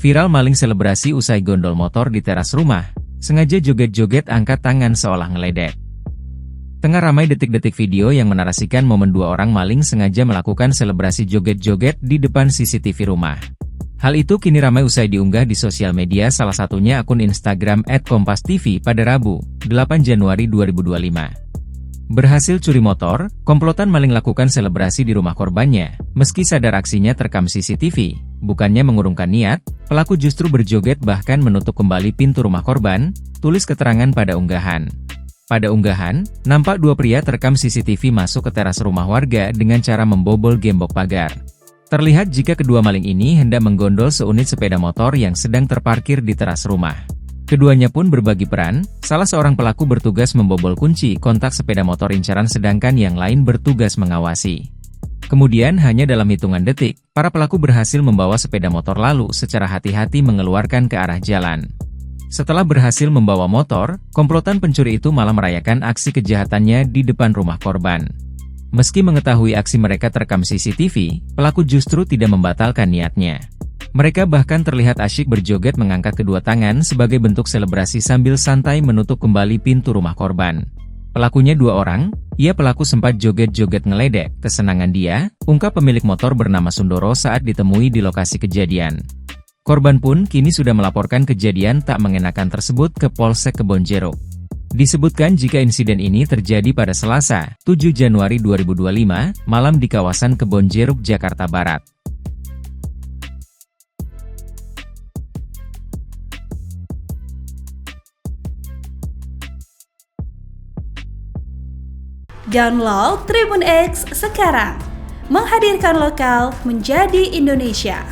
Viral maling selebrasi usai gondol motor di teras rumah, sengaja joget-joget angkat tangan seolah ngeledek. Tengah ramai detik-detik video yang menarasikan momen dua orang maling sengaja melakukan selebrasi joget-joget di depan CCTV rumah. Hal itu kini ramai usai diunggah di sosial media, salah satunya akun Instagram @kompastv pada Rabu, 8 Januari 2025. Berhasil curi motor, komplotan maling lakukan selebrasi di rumah korbannya. Meski sadar aksinya terekam CCTV, bukannya mengurungkan niat, pelaku justru berjoget bahkan menutup kembali pintu rumah korban, tulis keterangan pada unggahan. Pada unggahan, nampak dua pria terekam CCTV masuk ke teras rumah warga dengan cara membobol gembok pagar. Terlihat jika kedua maling ini hendak menggondol seunit sepeda motor yang sedang terparkir di teras rumah. Keduanya pun berbagi peran, salah seorang pelaku bertugas membobol kunci kontak sepeda motor incaran sedangkan yang lain bertugas mengawasi. Kemudian hanya dalam hitungan detik, para pelaku berhasil membawa sepeda motor lalu secara hati-hati mengeluarkan ke arah jalan. Setelah berhasil membawa motor, komplotan pencuri itu malah merayakan aksi kejahatannya di depan rumah korban. Meski mengetahui aksi mereka terekam CCTV, pelaku justru tidak membatalkan niatnya. Mereka bahkan terlihat asyik berjoget mengangkat kedua tangan sebagai bentuk selebrasi sambil santai menutup kembali pintu rumah korban. Pelakunya dua orang, ia pelaku sempat joget-joget ngeledek kesenangan dia, ungkap pemilik motor bernama Sundoro saat ditemui di lokasi kejadian. Korban pun kini sudah melaporkan kejadian tak mengenakan tersebut ke Polsek Kebonjeruk. Disebutkan jika insiden ini terjadi pada Selasa, 7 Januari 2025, malam di kawasan Kebonjeruk, Jakarta Barat. Download Tribun X sekarang, menghadirkan lokal menjadi Indonesia.